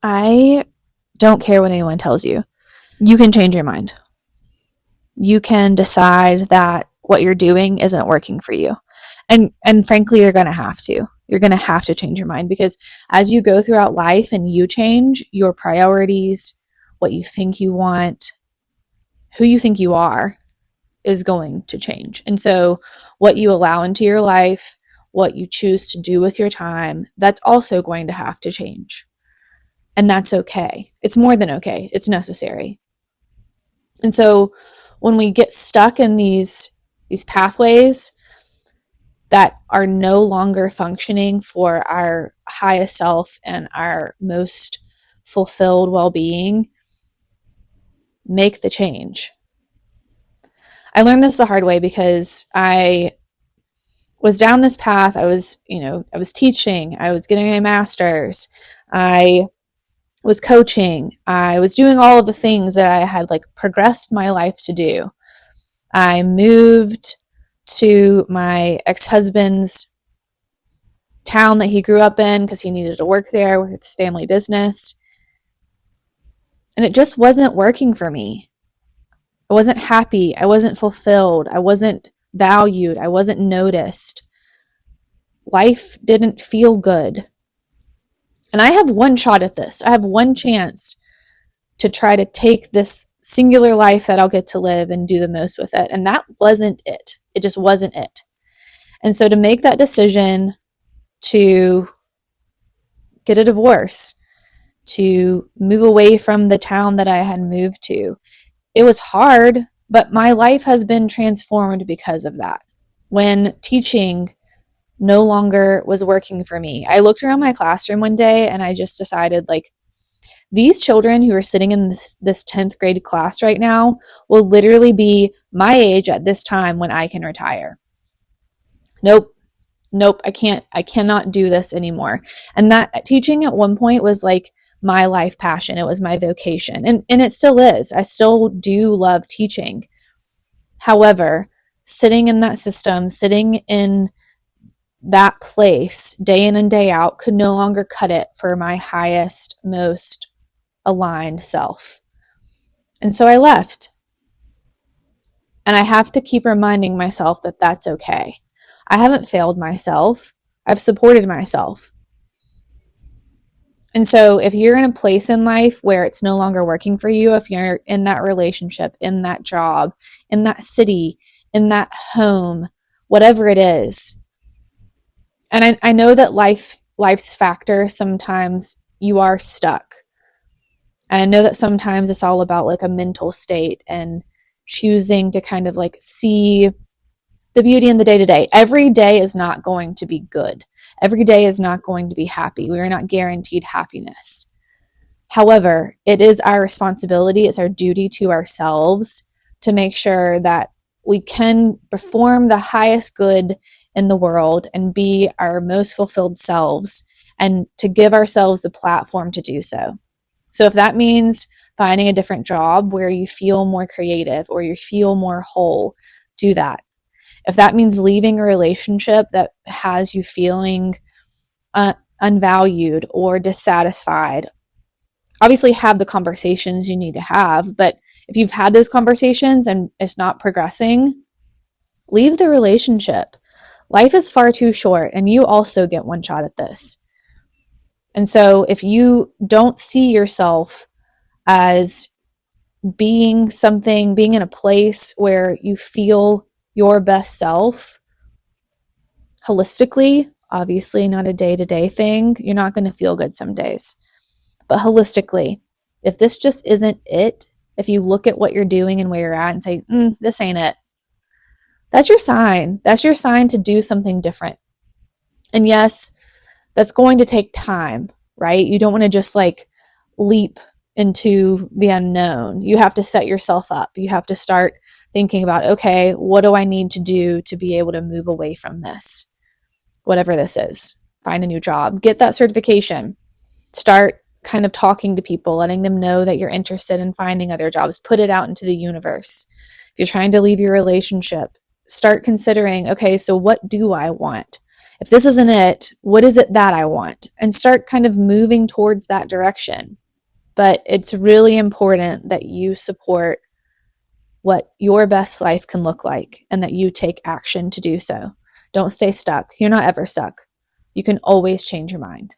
I don't care what anyone tells you. You can change your mind. You can decide that what you're doing isn't working for you. And frankly, you're going to have to. You're going to have to change your mind, because as you go throughout life and you change your priorities, what you think you want, who you think you are is going to change. And so what you allow into your life, what you choose to do with your time, that's also going to have to change. And that's okay. It's more than okay. It's necessary. And so when we get stuck in these pathways that are no longer functioning for our highest self and our most fulfilled well-being, make the change. I learned this the hard way because I was down this path. I was teaching, I was getting my master's, I was coaching, I was doing all of the things that I had progressed my life to do. I moved to my ex-husband's town that he grew up in because he needed to work there with his family business. And it just wasn't working for me. I wasn't happy. I wasn't fulfilled. I wasn't valued. I wasn't noticed. Life didn't feel good. And I have one shot at this. I have one chance to try to take this singular life that I'll get to live and do the most with it. And that wasn't it. It just wasn't it. And so to make that decision to get a divorce, to move away from the town that I had moved to, it was hard, but my life has been transformed because of that. When teaching no longer was working for me, I looked around my classroom one day and I just decided, these children who are sitting in this 10th grade class right now will literally be my age at this time when I can retire. Nope, I cannot do this anymore. And that teaching at one point was my life passion. It was my vocation. And it still is. I still do love teaching. However, sitting in that system, sitting in that place day in and day out could no longer cut it for my highest, most aligned self. And so I left. And I have to keep reminding myself that that's okay. I haven't failed myself. I've supported myself. And so if you're in a place in life where it's no longer working for you, if you're in that relationship, in that job, in that city, in that home, whatever it is, and I know that life's factor, sometimes you are stuck. And I know that sometimes it's all about a mental state and choosing to kind of see the beauty in the day-to-day. Every day is not going to be good. Every day is not going to be happy. We are not guaranteed happiness. However, it is our responsibility, it's our duty to ourselves to make sure that we can perform the highest good in the world and be our most fulfilled selves, and to give ourselves the platform to do so. So if that means finding a different job where you feel more creative or you feel more whole, do that. If that means leaving a relationship that has you feeling unvalued or dissatisfied, obviously have the conversations you need to have. But if you've had those conversations and it's not progressing, leave the relationship. Life is far too short, and you also get one shot at this. And so if you don't see yourself as being in a place where you feel your best self holistically, obviously not a day-to-day thing, you're not going to feel good some days. But holistically, if this just isn't it, if you look at what you're doing and where you're at and say, this ain't it, that's your sign. That's your sign to do something different. And yes, that's going to take time, right? You don't want to just leap into the unknown. You have to set yourself up. You have to start thinking about, okay, what do I need to do to be able to move away from this? Whatever this is. Find a new job. Get that certification. Start kind of talking to people, letting them know that you're interested in finding other jobs. Put it out into the universe. If you're trying to leave your relationship, start considering, okay, so what do I want? If this isn't it, what is it that I want? And start kind of moving towards that direction. But it's really important that you support what your best life can look like and that you take action to do so. Don't stay stuck. You're not ever stuck. You can always change your mind.